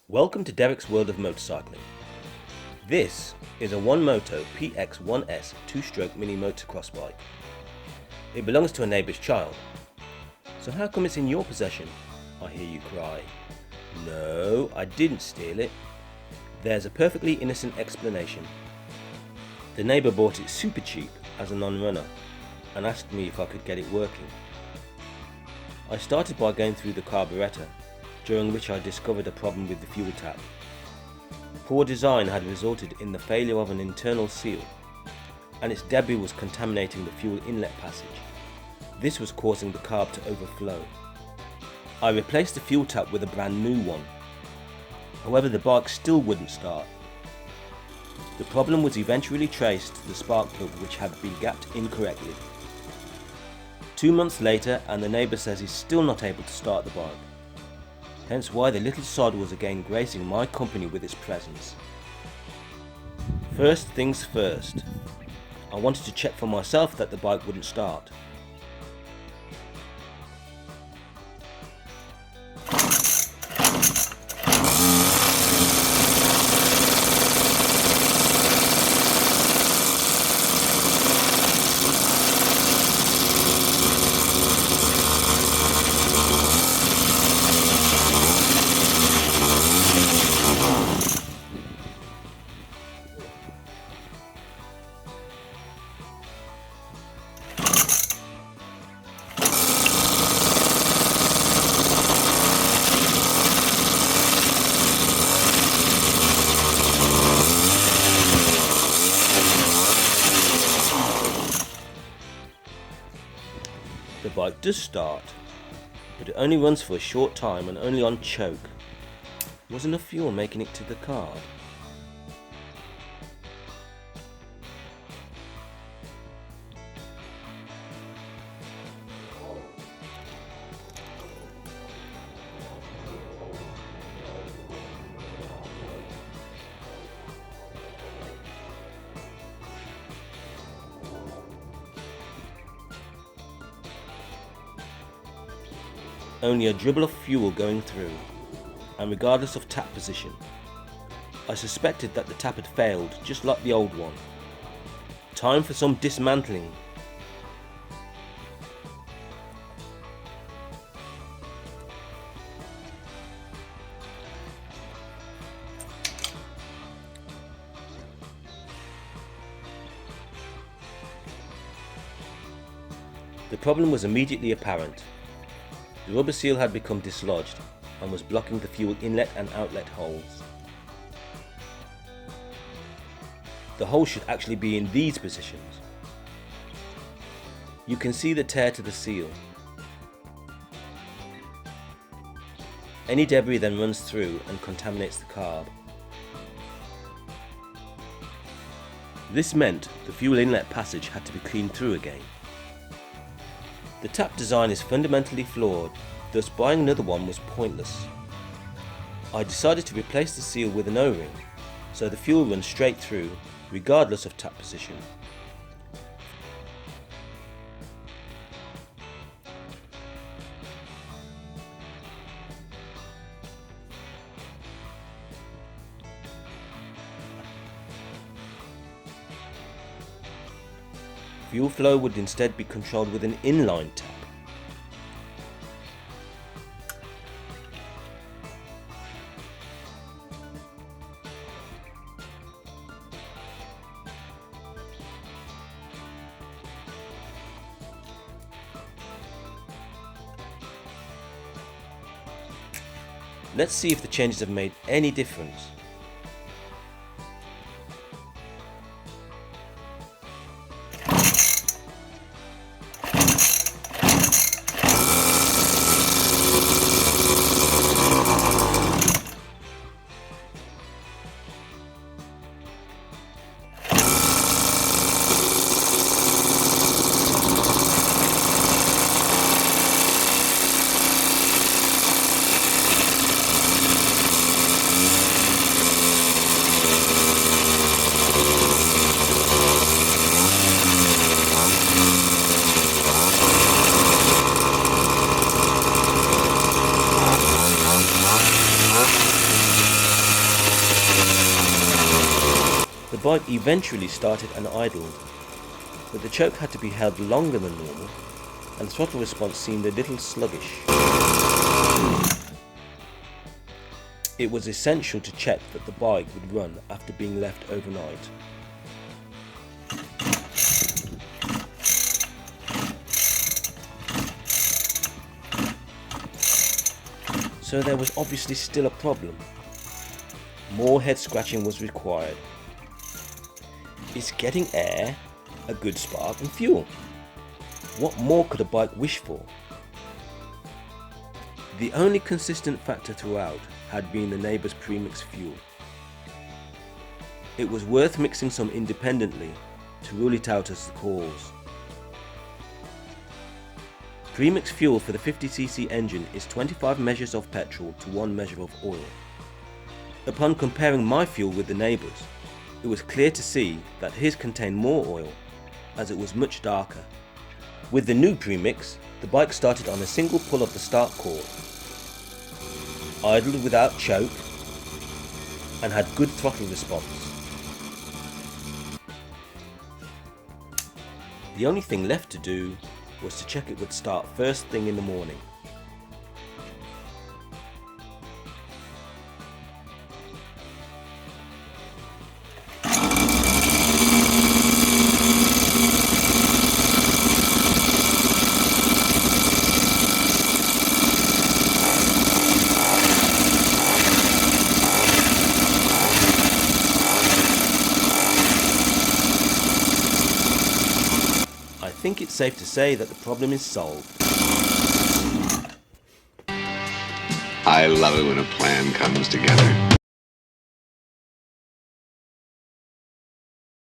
Welcome to Derek's World of Motorcycling. This is a One Moto PX1S 2-stroke mini motocross bike. It belongs to a neighbour's child. So how come it's in your possession? I hear you cry. No, I didn't steal it. There's a perfectly innocent explanation. The neighbour bought it super cheap as a non-runner and asked me if I could get it working. I started by going through the carburettor, during which I discovered a problem with the fuel tap. Poor design had resulted in the failure of an internal seal, and its debris was contaminating the fuel inlet passage. This was causing the carb to overflow. I replaced the fuel tap with a brand new one. However, the bike still wouldn't start. The problem was eventually traced to the spark plug, which had been gapped incorrectly. 2 months later, and the neighbour says he's still not able to start the bike. Hence why the little sod was again gracing my company with its presence. First things first, I wanted to check for myself that the bike wouldn't start. The bike does start, but it only runs for a short time and only on choke. There wasn't enough fuel making it to the carb. Only a dribble of fuel going through, and regardless of tap position. I suspected that the tap had failed, just like the old one. Time for some dismantling. The problem was immediately apparent. The rubber seal had become dislodged and was blocking the fuel inlet and outlet holes. The hole should actually be in these positions. You can see the tear to the seal. Any debris then runs through and contaminates the carb. This meant the fuel inlet passage had to be cleaned through again. The tap design is fundamentally flawed, thus buying another one was pointless. I decided to replace the seal with an O-ring, so the fuel runs straight through, regardless of tap position. Fuel flow would instead be controlled with an inline tap. Let's see if the changes have made any difference. The bike eventually started and idled, but the choke had to be held longer than normal and throttle response seemed a little sluggish. It was essential to check that the bike would run after being left overnight. So there was obviously still a problem. More head scratching was required. Is getting air, a good spark and fuel? What more could a bike wish for? The only consistent factor throughout had been the neighbour's premix fuel. It was worth mixing some independently to rule it out as the cause. Premix fuel for the 50cc engine is 25 measures of petrol to 1 measure of oil. Upon comparing my fuel with the neighbour's, it was clear to see that his contained more oil, as it was much darker. With the new premix, the bike started on a single pull of the start cord, idled without choke, and had good throttle response. The only thing left to do was to check it would start first thing in the morning. I think it's safe to say that the problem is solved. I love it when a plan comes together.